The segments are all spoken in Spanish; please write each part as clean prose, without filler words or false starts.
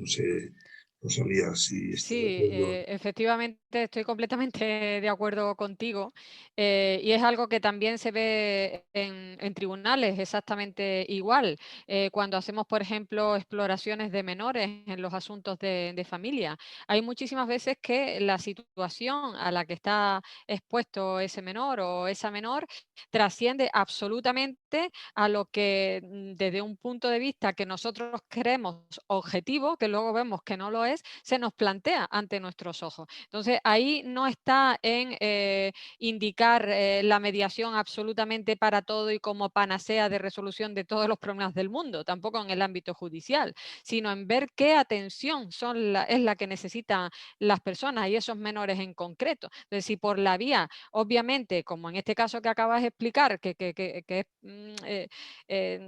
sé, Rosalía, si está de Sí, acuerdo. efectivamente estoy completamente de acuerdo contigo, y es algo que también se ve en tribunales exactamente igual. Cuando hacemos, por ejemplo, exploraciones de menores en los asuntos de familia, hay muchísimas veces que la situación a la que está expuesto ese menor o esa menor trasciende absolutamente a lo que desde un punto de vista que nosotros creemos objetivo, que luego vemos que no lo es, se nos plantea ante nuestros ojos. Entonces, ahí no está en indicar la mediación absolutamente para todo y como panacea de resolución de todos los problemas del mundo, tampoco en el ámbito judicial, sino en ver qué atención es la que necesitan las personas y esos menores en concreto. Entonces, si por la vía, obviamente, como en este caso que acabas de explicar, que es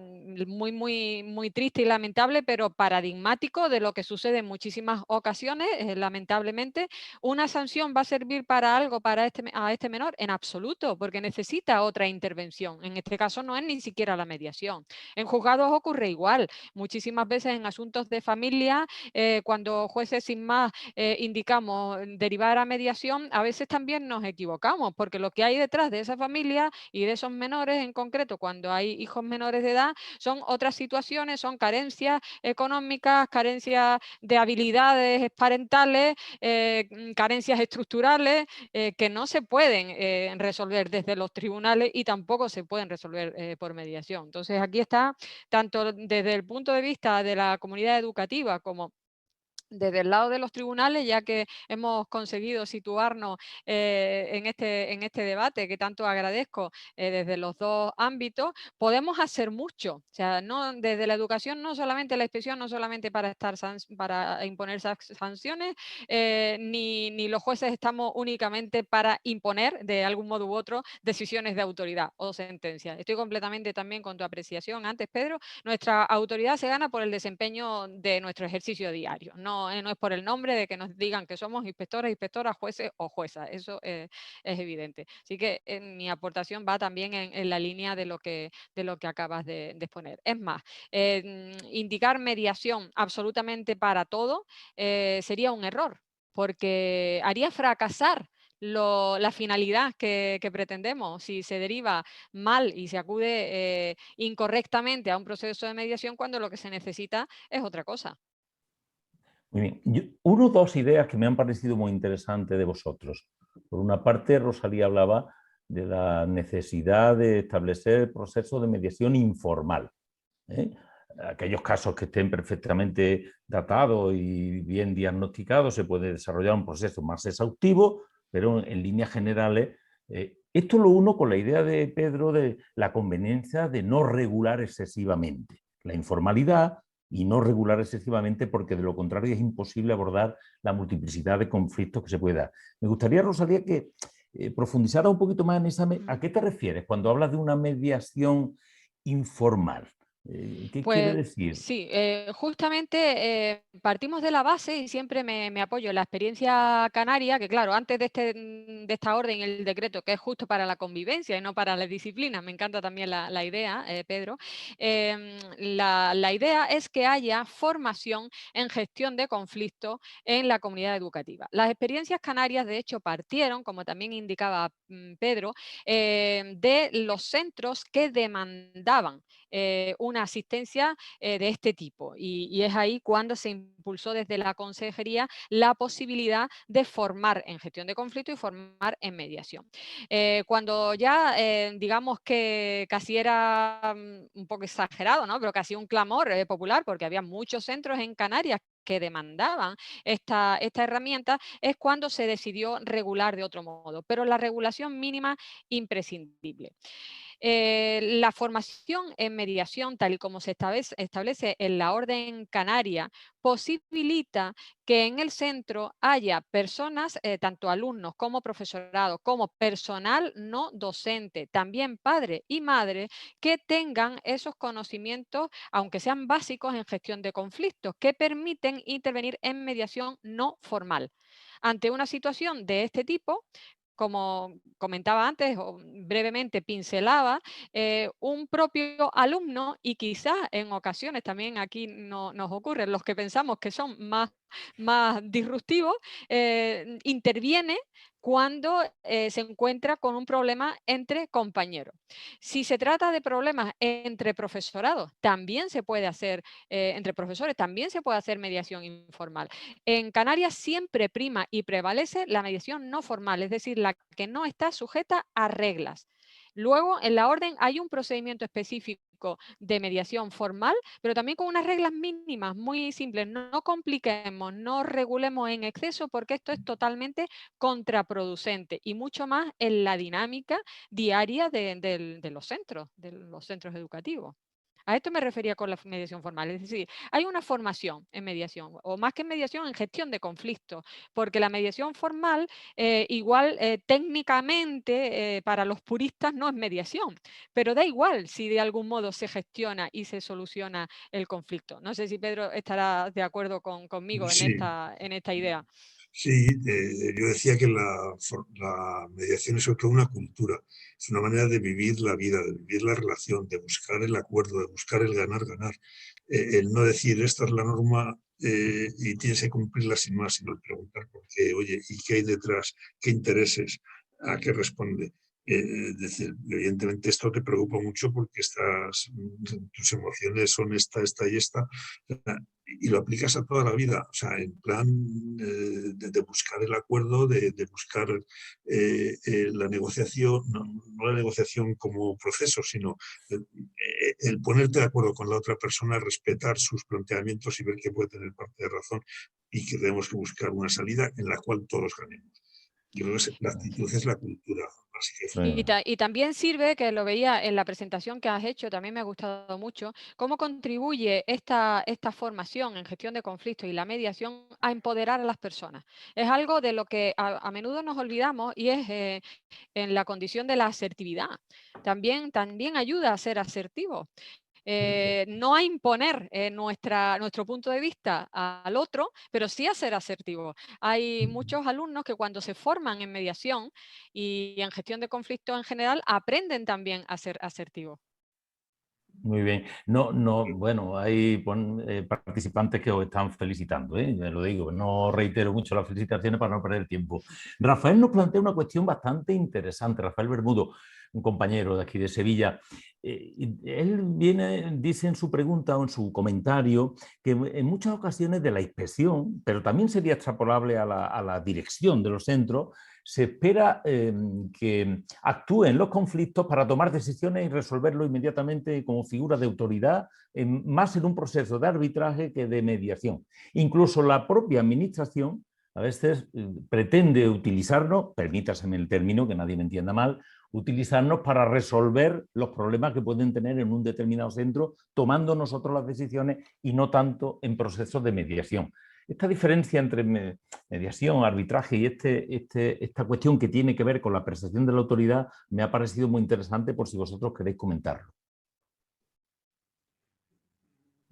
muy triste y lamentable, pero paradigmático de lo que sucede en muchísimas ocasiones, lamentablemente, una sanción va a servir para algo para a este menor en absoluto, porque necesita otra intervención. En este caso no es ni siquiera la mediación. En juzgados ocurre igual. Muchísimas veces en asuntos de familia, cuando jueces sin más indicamos derivar a mediación, a veces también nos equivocamos, porque lo que hay detrás de esa familia y de esos menores en concreto, cuando hay hijos menores de edad, son otras situaciones, son carencias económicas, carencias de habilidades parentales, carencias estructurales que no se pueden resolver desde los tribunales y tampoco se pueden resolver por mediación. Entonces aquí está, tanto desde el punto de vista de la comunidad educativa como desde el lado de los tribunales, ya que hemos conseguido situarnos en este debate que tanto agradezco desde los dos ámbitos, podemos hacer mucho. O sea, no, desde la educación, no solamente la inspección, no solamente para, para imponer sanciones, ni los jueces estamos únicamente para imponer de algún modo u otro decisiones de autoridad o sentencias. Estoy completamente también con tu apreciación antes, Pedro. Nuestra autoridad se gana por el desempeño de nuestro ejercicio diario, no es por el nombre de que nos digan que somos inspectoras, inspectoras, jueces o juezas, eso es evidente. Así que mi aportación va también en la línea de lo que acabas de exponer. Es más, indicar mediación absolutamente para todo sería un error, porque haría fracasar la finalidad que pretendemos si se deriva mal y se acude incorrectamente a un proceso de mediación cuando lo que se necesita es otra cosa. Muy bien. Uno o dos ideas que me han parecido muy interesantes de vosotros. Por una parte, Rosalía hablaba de la necesidad de establecer procesos de mediación informal. ¿Eh? Aquellos casos que estén perfectamente datados y bien diagnosticados, se puede desarrollar un proceso más exhaustivo, pero en líneas generales, esto lo uno con la idea de Pedro de la conveniencia de no regular excesivamente la informalidad y no regular excesivamente porque de lo contrario es imposible abordar la multiplicidad de conflictos que se puede dar. Me gustaría, Rosalía, que profundizara un poquito más en esa... ¿A qué te refieres cuando hablas de una mediación informal? ¿Qué quiere Pues decir? sí, justamente partimos de la base y siempre me apoyo en la experiencia canaria, que claro, antes de esta orden, el decreto, que es justo para la convivencia y no para la disciplina, me encanta también la idea, Pedro, la idea es que haya formación en gestión de conflictos en la comunidad educativa. Las experiencias canarias, de hecho, partieron, como también indicaba Pedro, de los centros que demandaban una asistencia de este tipo. Y es ahí cuando se impulsó desde la consejería la posibilidad de formar en gestión de conflicto y formar en mediación. Cuando ya digamos que casi era un poco exagerado, ¿no? Pero casi un clamor popular, porque había muchos centros en Canarias que demandaban esta herramienta, es cuando se decidió regular de otro modo. Pero la regulación mínima imprescindible. La formación en mediación, tal y como se establece en la Orden Canaria, posibilita que en el centro haya personas, tanto alumnos como profesorado, como personal no docente, también padre y madre, que tengan esos conocimientos, aunque sean básicos en gestión de conflictos, que permiten intervenir en mediación no formal. Ante una situación de este tipo, como comentaba antes o brevemente pincelaba, un propio alumno, y quizás en ocasiones también aquí nos ocurre, los que pensamos que son más disruptivos, interviene cuando se encuentra con un problema entre compañeros. Si se trata de problemas entre profesorados, también se puede hacer, entre profesores, también se puede hacer mediación informal. En Canarias siempre prima y prevalece la mediación no formal, es decir, la que no está sujeta a reglas. Luego, en la orden hay un procedimiento específico de mediación formal, pero también con unas reglas mínimas muy simples. No compliquemos, no regulemos en exceso, porque esto es totalmente contraproducente y mucho más en la dinámica diaria de los centros educativos. A esto me refería con la mediación formal, es decir, hay una formación en mediación, o más que en mediación, en gestión de conflictos, porque la mediación formal igual técnicamente para los puristas no es mediación, pero da igual si de algún modo se gestiona y se soluciona el conflicto. No sé si Pedro estará de acuerdo conmigo Sí, en esta idea. sí, yo decía que la mediación es sobre todo una cultura, es una manera de vivir la vida, de vivir la relación, de buscar el acuerdo, de buscar el ganar-ganar. El no decir esta es la norma y tienes que cumplirla sin más, sino el preguntar por qué, oye, ¿y qué hay detrás? ¿Qué intereses? ¿A qué responde? Es decir, evidentemente esto te preocupa mucho porque tus emociones son esta y esta, y lo aplicas a toda la vida, o sea, en plan de buscar el acuerdo, de buscar la negociación, no la negociación como proceso, sino el ponerte de acuerdo con la otra persona, respetar sus planteamientos y ver que puede tener parte de razón y que tenemos que buscar una salida en la cual todos ganemos. Yo creo que la actitud es la cultura básica. Y también sirve, que lo veía en la presentación que has hecho, también me ha gustado mucho, cómo contribuye esta formación en gestión de conflictos y la mediación a empoderar a las personas. Es algo de lo que a menudo nos olvidamos, y es en la condición de la asertividad. También ayuda a ser asertivo. No a imponer nuestro punto de vista al otro, pero sí a ser asertivo. Hay muchos alumnos que cuando se forman en mediación y en gestión de conflictos en general, aprenden también a ser asertivos. Muy bien. Bueno, hay participantes que os están felicitando, ¿eh? Me lo digo, no reitero mucho las felicitaciones para no perder tiempo. Rafael nos plantea una cuestión bastante interesante, Rafael Bermudo, un compañero de aquí de Sevilla. Él dice en su pregunta o en su comentario que en muchas ocasiones de la inspección, pero también sería extrapolable a la dirección de los centros, se espera que actúen los conflictos para tomar decisiones y resolverlo inmediatamente como figura de autoridad, más en un proceso de arbitraje que de mediación. Incluso la propia administración a veces pretende utilizarnos, permítaseme el término, que nadie me entienda mal, utilizarnos para resolver los problemas que pueden tener en un determinado centro, tomando nosotros las decisiones y no tanto en procesos de mediación. Esta diferencia entre mediación, arbitraje y esta cuestión que tiene que ver con la percepción de la autoridad me ha parecido muy interesante, por si vosotros queréis comentarlo.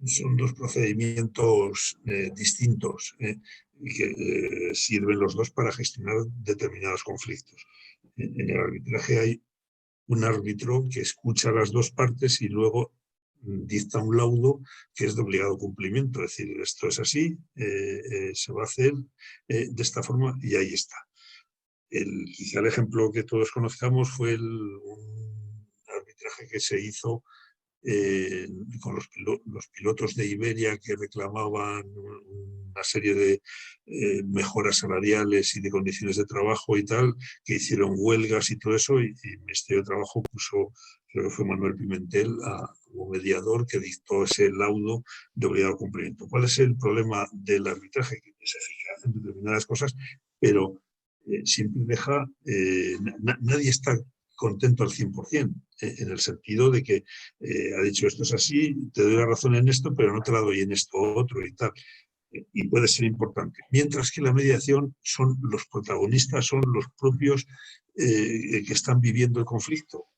Son dos procedimientos distintos y que sirven los dos para gestionar determinados conflictos. En el arbitraje hay un árbitro que escucha a las dos partes y luego dicta un laudo que es de obligado cumplimiento, es decir, esto es así, se va a hacer de esta forma y ahí está. Quizá el ejemplo que todos conozcamos fue un arbitraje que se hizo con los pilotos de Iberia que reclamaban una serie de mejoras salariales y de condiciones de trabajo y tal, que hicieron huelgas y todo eso, y el Ministerio de Trabajo puso, creo que fue Manuel Pimentel, como mediador que dictó ese laudo de obligado cumplimiento. ¿Cuál es el problema del arbitraje? Que es eficaz en determinadas cosas, pero siempre deja, nadie está contento al 100%, en el sentido de que ha dicho esto es así, te doy la razón en esto, pero no te la doy en esto otro y tal. Y puede ser importante. Mientras que la mediación son los protagonistas, son los propios que están viviendo el conflicto.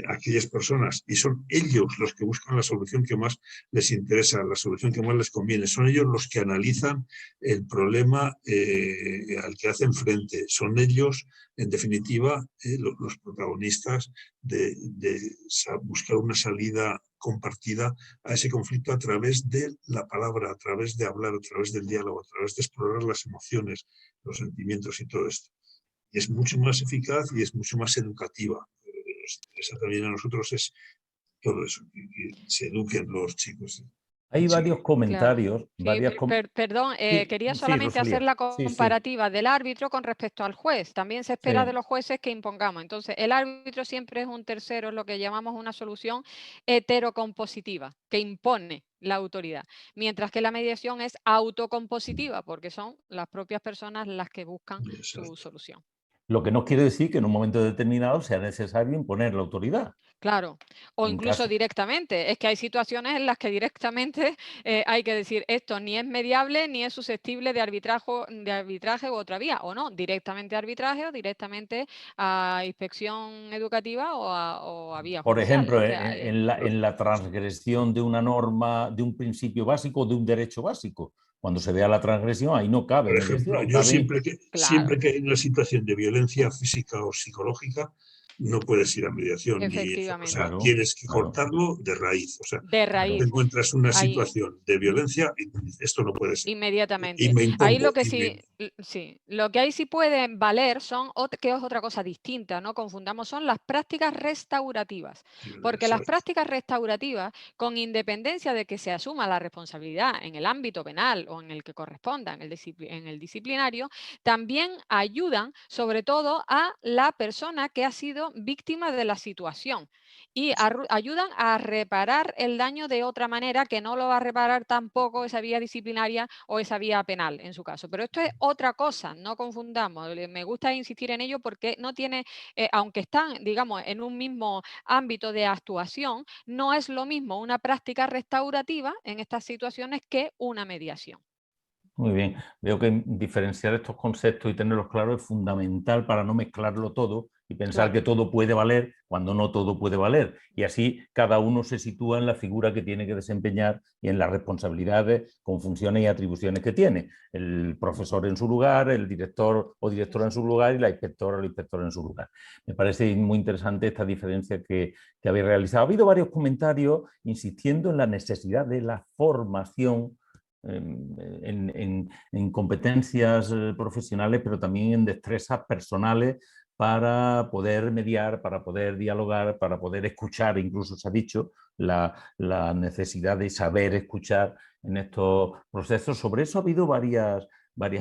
aquellas personas, y son ellos los que buscan la solución que más les interesa, la solución que más les conviene, son ellos los que analizan el problema al que hacen frente, son ellos, en definitiva, los protagonistas de buscar una salida compartida a ese conflicto a través de la palabra, a través de hablar, a través del diálogo, a través de explorar las emociones, los sentimientos y todo esto. Y es mucho más eficaz y es mucho más educativa. Nos interesa también a nosotros es todo eso, que se eduquen los chicos. Hay varios Claro. comentarios, Sí, perdón, Sí, quería sí, solamente hacer Rosalía. la Sí, sí. comparativa del árbitro con respecto al juez. También se espera de Sí. los jueces que impongamos. Entonces, el árbitro siempre es un tercero, lo que llamamos una solución heterocompositiva, que impone la autoridad, mientras que la mediación es autocompositiva, porque son las propias personas las que buscan su solución. Lo que no quiere decir que en un momento determinado sea necesario imponer la autoridad. Claro, o En incluso caso, directamente. Es que hay situaciones en las que directamente hay que decir esto ni es mediable ni es susceptible de arbitraje u otra vía, o no, directamente a arbitraje o directamente a inspección educativa o a vía por judicial. ejemplo, Es que hay- en la transgresión de una norma, de un principio básico, de un derecho básico. Cuando se vea la transgresión, ahí no cabe Por ejemplo, mediación. yo Cabe, siempre claro, que hay una situación de violencia física o psicológica, no puedes ir a mediación. O sea, efectivamente, claro, tienes que claro, cortarlo de raíz. O sea, de tú te raíz. encuentras una Ahí, situación de violencia y esto no puede ser. Y inmediatamente. me Ahí lo impongo. que sí, sí, lo que ahí sí pueden valer son, que es otra cosa distinta, no confundamos, son las prácticas restaurativas. Porque las Exacto. prácticas restaurativas, con independencia de que se asuma la responsabilidad en el ámbito penal o en el que corresponda, en el disciplinario, también ayudan sobre todo a la persona que ha sido víctima de la situación y ayudan a reparar el daño de otra manera que no lo va a reparar tampoco esa vía disciplinaria o esa vía penal en su caso. Pero esto es otra cosa, no confundamos. Me gusta insistir en ello porque no tiene, aunque están, digamos, en un mismo ámbito de actuación, no es lo mismo una práctica restaurativa en estas situaciones que una mediación. muy bien. Veo que diferenciar estos conceptos y tenerlos claros es fundamental para no mezclarlo todo y pensar que Claro. todo puede valer cuando no todo puede valer. Y así cada uno se sitúa en la figura que tiene que desempeñar y en las responsabilidades con funciones y atribuciones que tiene. El profesor en su lugar, el director o directora en su lugar y la inspectora o el inspector en su lugar. Me parece muy interesante esta diferencia que habéis realizado. Ha habido varios comentarios insistiendo en la necesidad de la formación en competencias profesionales, pero también en destrezas personales para poder mediar, para poder dialogar, para poder escuchar, incluso se ha dicho, la necesidad de saber escuchar en estos procesos. Sobre eso ha habido varias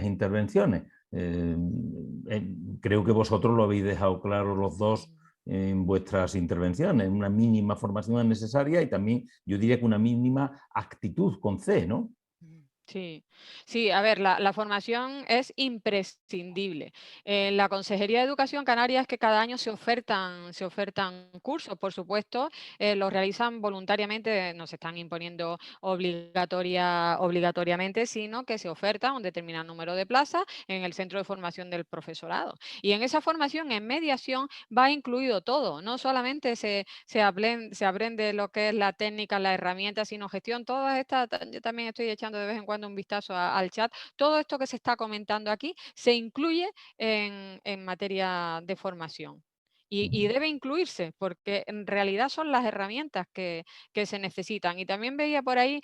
intervenciones. Creo que vosotros lo habéis dejado claro los dos en vuestras intervenciones. Una mínima formación es necesaria y también yo diría que una mínima actitud con C, ¿no? Sí, sí, a ver, la formación es imprescindible. En la Consejería de Educación Canaria es que cada año se ofertan cursos, por supuesto, los realizan voluntariamente, no se están imponiendo obligatoriamente, sino que se oferta un determinado número de plazas en el centro de formación del profesorado. Y en esa formación en mediación va incluido todo, no solamente se aprende lo que es la técnica, la herramienta, sino gestión, todas estas, yo también estoy echando de vez en cuando un vistazo al chat, todo esto que se está comentando aquí se incluye en materia de formación. Y debe incluirse porque en realidad son las herramientas que se necesitan. Y también veía por ahí,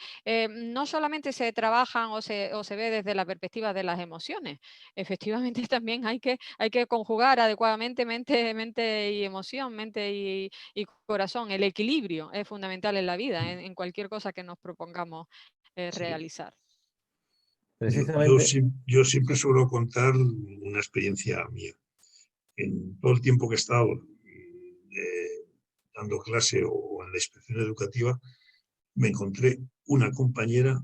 no solamente se trabajan o se ve desde la perspectiva de las emociones, efectivamente también hay que conjugar adecuadamente mente y emoción, mente y corazón. El equilibrio es fundamental en la vida, en cualquier cosa que nos propongamos Sí. realizar. Precisamente. Yo siempre suelo contar una experiencia mía. En todo el tiempo que he estado dando clase o en la inspección educativa, me encontré una compañera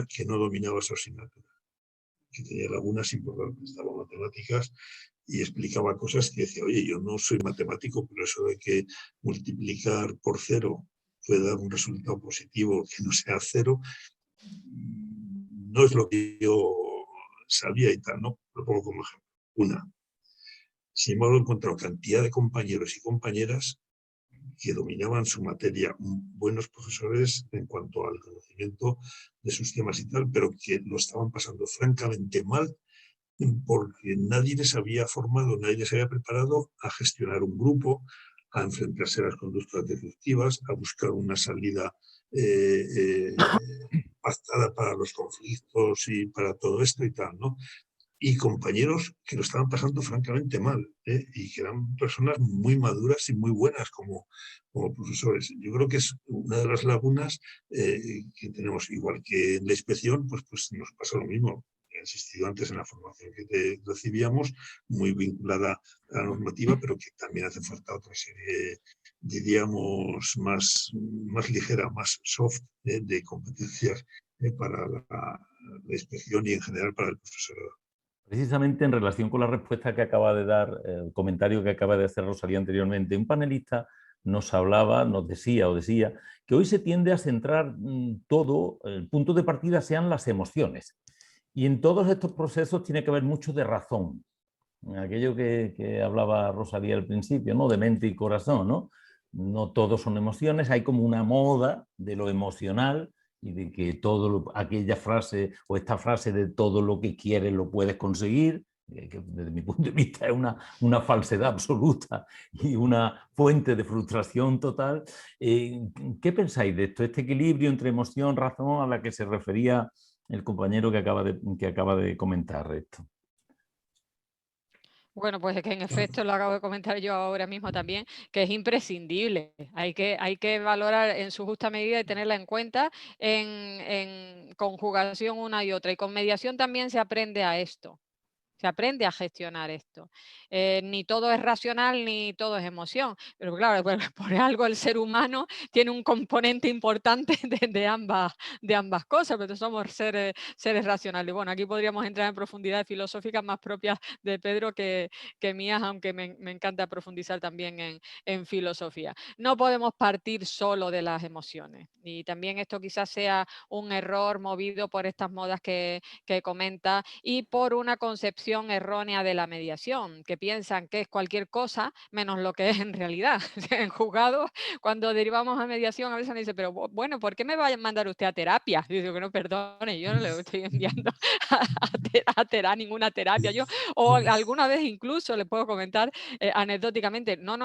que no dominaba su asignatura, que tenía lagunas importantes, daba matemáticas y explicaba cosas que decía, oye, yo no soy matemático, pero eso de que multiplicar por cero puede dar un resultado positivo que no sea cero, no es lo que yo sabía y tal, ¿no? Lo pongo como ejemplo. Sin embargo, he encontrado cantidad de compañeros y compañeras que dominaban su materia, buenos profesores en cuanto al conocimiento de sus temas y tal, pero que lo estaban pasando francamente mal porque nadie les había formado, nadie les había preparado a gestionar un grupo, a enfrentarse a las conductas destructivas, a buscar una salida pactada para los conflictos y para todo esto y tal, ¿no? Y compañeros que lo estaban pasando francamente mal, y que eran personas muy maduras y muy buenas como profesores. Yo creo que es una de las lagunas que tenemos, igual que en la inspección, pues nos pasa lo mismo. He insistido antes en la formación que recibíamos, muy vinculada a la normativa, pero que también hace falta otra serie, diríamos, más ligera, más soft, de competencias para la inspección y en general para el profesorado. Precisamente en relación con la respuesta que acaba de dar, el comentario que acaba de hacer Rosalía anteriormente, un panelista nos hablaba, nos decía que hoy se tiende a centrar todo, el punto de partida sean las emociones. Y en todos estos procesos tiene que haber mucho de razón. Aquello que hablaba Rosalía al principio, ¿no? De mente y corazón, ¿no? No todos son emociones, hay como una moda de lo emocional y de que aquella frase o esta frase de todo lo que quieres lo puedes conseguir, que desde mi punto de vista es una falsedad absoluta y una fuente de frustración total. ¿Qué pensáis de esto? Este equilibrio entre emoción, razón a la que se refería el compañero que acaba de comentar esto. Bueno, pues es que en efecto lo acabo de comentar yo ahora mismo también, que es imprescindible. Hay que valorar en su justa medida y tenerla en cuenta en conjugación una y otra. Y con mediación también se aprende a esto. Se aprende a gestionar esto. Ni todo es racional ni todo es emoción, pero claro, por algo el ser humano tiene un componente importante de ambas cosas, pero somos seres racionales. Bueno, aquí podríamos entrar en profundidades filosóficas más propias de Pedro que mías, aunque me encanta profundizar también en filosofía. No podemos partir solo de las emociones, y también esto quizás sea un error movido por estas modas que comenta y por una concepción errónea de la mediación, que piensan que es cualquier cosa menos lo que es en realidad. En juzgados, cuando derivamos a mediación, a veces me dice, pero bueno, ¿por qué me va a mandar usted a terapia? Y digo que no, perdone, yo no le estoy enviando a ninguna terapia. O alguna vez incluso le puedo comentar anecdóticamente, no,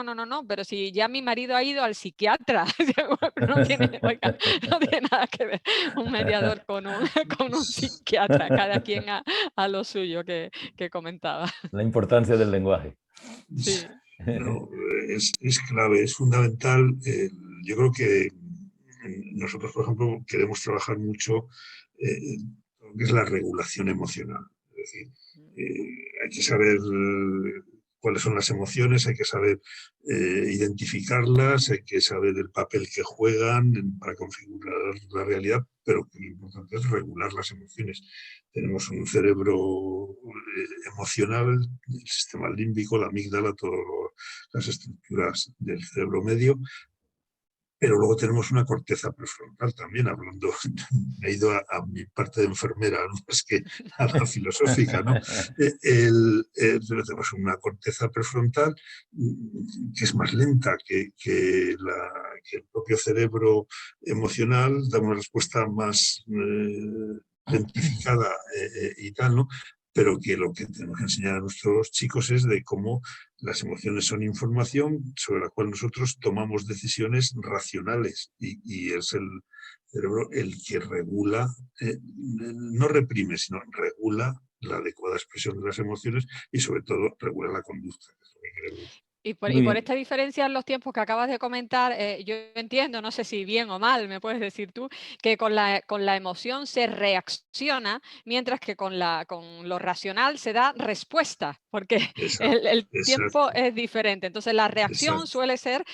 pero si ya mi marido ha ido al psiquiatra, no tiene nada que ver un mediador con un psiquiatra, cada quien a lo suyo que comentaba. La importancia del lenguaje. Sí. No, es clave, es fundamental. Yo creo que nosotros, por ejemplo, queremos trabajar mucho lo que es la regulación emocional. Es decir, hay que saber cuáles son las emociones, hay que saber identificarlas, hay que saber el papel que juegan para configurar la realidad, pero lo importante es regular las emociones. Tenemos un cerebro emocional, el sistema límbico, la amígdala, todas las estructuras del cerebro medio, pero luego tenemos una corteza prefrontal también, hablando, me he ido a mi parte de enfermera, ¿no? Más que a la filosófica, ¿no? Pero tenemos una corteza prefrontal que es más lenta que el propio cerebro emocional, da una respuesta más identificada y tal, ¿no? Pero que lo que tenemos que enseñar a nuestros chicos es de cómo las emociones son información sobre la cual nosotros tomamos decisiones racionales y es el cerebro el que regula, no reprime, sino regula la adecuada expresión de las emociones y sobre todo regula la conducta, que es lo que queremos. Y Muy por bien. esta diferencia en los tiempos que acabas de comentar, yo entiendo, no sé si bien o mal, me puedes decir tú, que con la emoción se reacciona, mientras que con lo racional se da respuesta, porque Exacto, el tiempo exacto, es diferente. Entonces la reacción exacto. suele ser,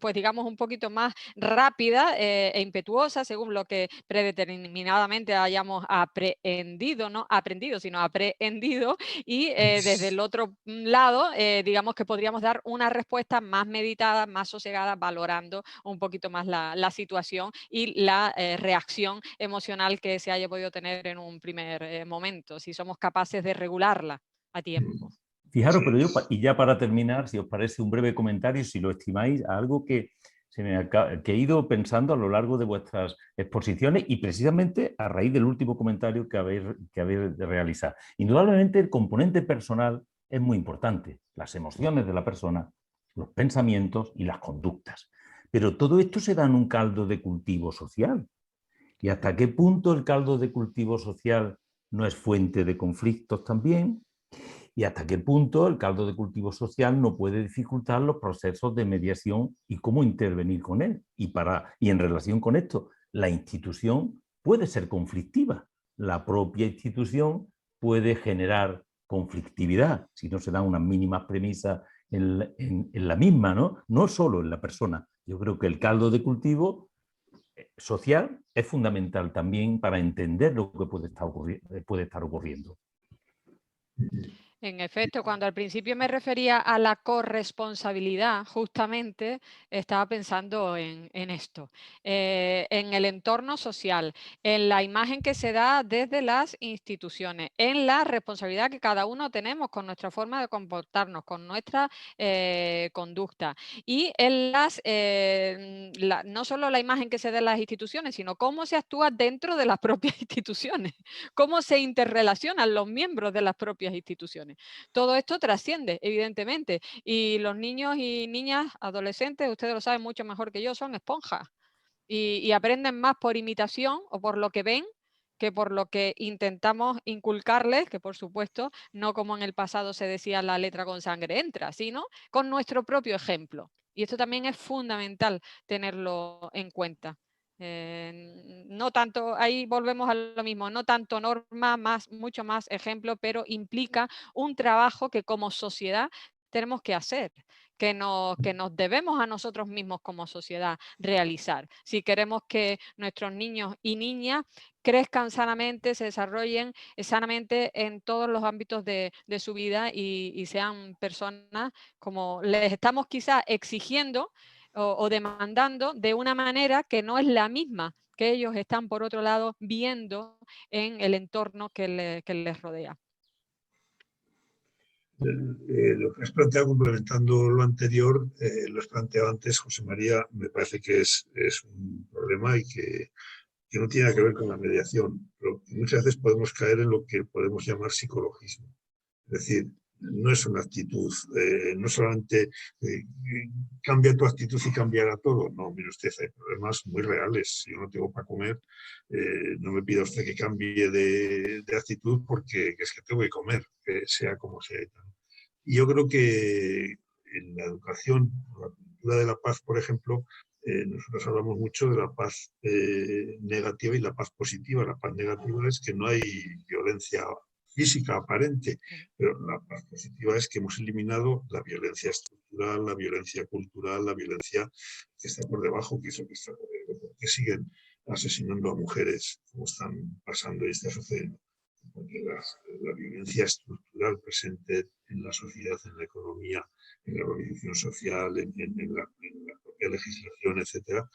pues digamos, un poquito más rápida e impetuosa, según lo que predeterminadamente hayamos aprehendido, no aprendido, sino aprehendido, y desde el otro lado, digamos que podríamos dar una respuesta más meditada, más sosegada, valorando un poquito más la situación y la reacción emocional que se haya podido tener en un primer momento, si somos capaces de regularla a tiempo. Fijaros, Sí. pero yo, y ya para terminar, si os parece un breve comentario, si lo estimáis, algo que, que he ido pensando a lo largo de vuestras exposiciones y precisamente a raíz del último comentario que habéis de realizar. Indudablemente el componente personal es muy importante, las emociones de la persona, los pensamientos y las conductas. Pero todo esto se da en un caldo de cultivo social. ¿Y hasta qué punto el caldo de cultivo social no es fuente de conflictos también? ¿Y hasta qué punto el caldo de cultivo social no puede dificultar los procesos de mediación y cómo intervenir con él? Y en relación con esto, la institución puede ser conflictiva. La propia institución puede generar conflictividad si no se dan unas mínimas premisas en la misma, ¿no? No solo en la persona. Yo creo que el caldo de cultivo social es fundamental también para entender lo que puede estar ocurriendo. En efecto, cuando al principio me refería a la corresponsabilidad, justamente estaba pensando en esto, en el entorno social, en la imagen que se da desde las instituciones, en la responsabilidad que cada uno tenemos con nuestra forma de comportarnos, con nuestra conducta y en no solo la imagen que se da en las instituciones, sino cómo se actúa dentro de las propias instituciones, cómo se interrelacionan los miembros de las propias instituciones. Todo esto trasciende, evidentemente, y los niños y niñas, adolescentes, ustedes lo saben mucho mejor que yo, son esponjas y aprenden más por imitación o por lo que ven que por lo que intentamos inculcarles, que por supuesto, no como en el pasado se decía la letra con sangre entra, sino con nuestro propio ejemplo. Y esto también es fundamental tenerlo en cuenta. No tanto, ahí volvemos a lo mismo, no tanto norma, mucho más ejemplo, pero implica un trabajo que como sociedad tenemos que hacer, que nos debemos a nosotros mismos como sociedad realizar. Si queremos que nuestros niños y niñas crezcan sanamente, se desarrollen sanamente en todos los ámbitos de su vida y sean personas como les estamos quizás exigiendo o demandando de una manera que no es la misma que ellos están, por otro lado, viendo en el entorno que les rodea. Lo que has planteado complementando lo anterior, lo has planteado antes, José María, me parece que es un problema y que no tiene que ver con la mediación, pero muchas veces podemos caer en lo que podemos llamar psicologismo. Es decir, no es una actitud, no solamente cambia tu actitud y cambiará todo. No, mire usted, hay problemas muy reales. Si yo no tengo para comer, no me pida usted que cambie de actitud porque es que tengo que comer, sea como sea. Y yo creo que en la educación, la cultura de la paz, por ejemplo, nosotros hablamos mucho de la paz negativa y la paz positiva. La paz negativa es que no hay violencia física aparente, pero la paz positiva es que hemos eliminado la violencia estructural, la violencia cultural, la violencia que está por debajo, que que siguen asesinando a mujeres, como están pasando y está sucediendo. Porque la violencia estructural presente en la sociedad, en la economía, en la organización social, en la propia legislación, etcétera,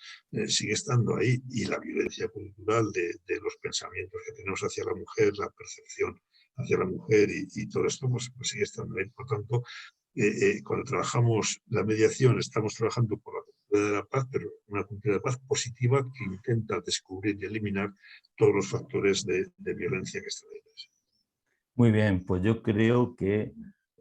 sigue estando ahí. Y la violencia cultural de los pensamientos que tenemos hacia la mujer, la percepción hacia la mujer y todo esto pues sigue estando ahí. Por tanto, cuando trabajamos la mediación, estamos trabajando por la cultura de la paz, pero una cultura de paz positiva que intenta descubrir y eliminar todos los factores de violencia que están ahí. Muy bien, pues yo creo que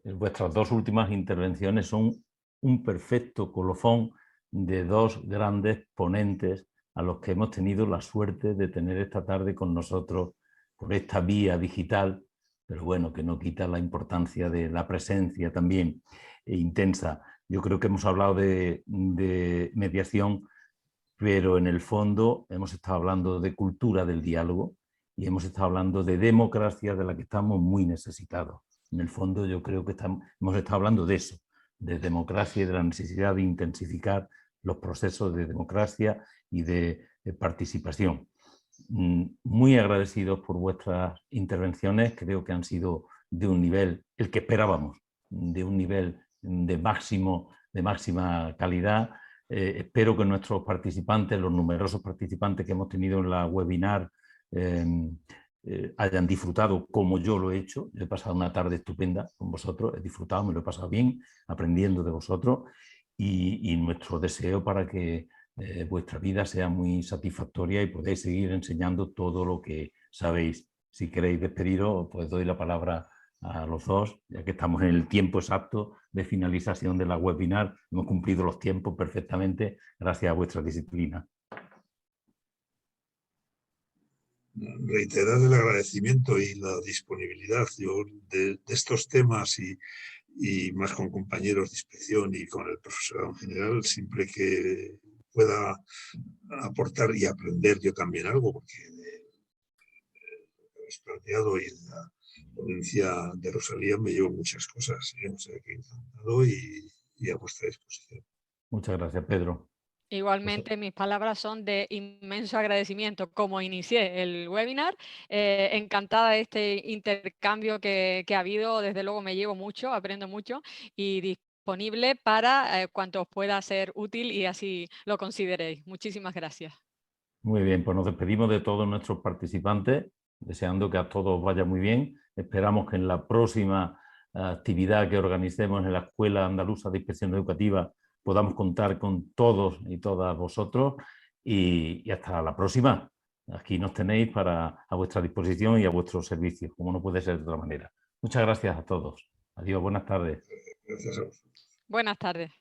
vuestras dos últimas intervenciones son un perfecto colofón de dos grandes ponentes a los que hemos tenido la suerte de tener esta tarde con nosotros por esta vía digital, pero bueno, que no quita la importancia de la presencia también intensa. Yo creo que hemos hablado de mediación, pero en el fondo hemos estado hablando de cultura del diálogo y hemos estado hablando de democracia de la que estamos muy necesitados. En el fondo yo creo que hemos estado hablando de eso, de democracia y de la necesidad de intensificar los procesos de democracia y de participación. Muy agradecidos por vuestras intervenciones, creo que han sido de un nivel, el que esperábamos, de un nivel de máxima calidad. Espero que nuestros participantes, los numerosos participantes que hemos tenido en la webinar, hayan disfrutado como yo lo he hecho. Yo he pasado una tarde estupenda con vosotros, he disfrutado, me lo he pasado bien, aprendiendo de vosotros, y nuestro deseo para que vuestra vida sea muy satisfactoria y podáis seguir enseñando todo lo que sabéis. Si queréis despediros, pues doy la palabra a los dos, ya que estamos en el tiempo exacto de finalización de la webinar. Hemos cumplido los tiempos perfectamente gracias a vuestra disciplina. Reiterar el agradecimiento y la disponibilidad. Yo de estos temas y más con compañeros de inspección y con el profesorado en general, siempre que pueda aportar y aprender yo también algo, porque habéis planteado y en la ponencia de Rosalía me llevo muchas cosas. O sea que encantado y a vuestra disposición. Muchas gracias, Pedro. Igualmente, mis palabras son de inmenso agradecimiento. Como inicié el webinar, encantada de este intercambio que ha habido. Desde luego me llevo mucho, aprendo mucho y disponible para cuanto os pueda ser útil y así lo consideréis. Muchísimas gracias. Muy bien, pues nos despedimos de todos nuestros participantes, deseando que a todos vaya muy bien. Esperamos que en la próxima actividad que organicemos en la Escuela Andaluza de Inspección Educativa podamos contar con todos y todas vosotros, y hasta la próxima. Aquí nos tenéis a vuestra disposición y a vuestro servicio, como no puede ser de otra manera. Muchas gracias a todos. Adiós, buenas tardes. Gracias a vosotros. Buenas tardes.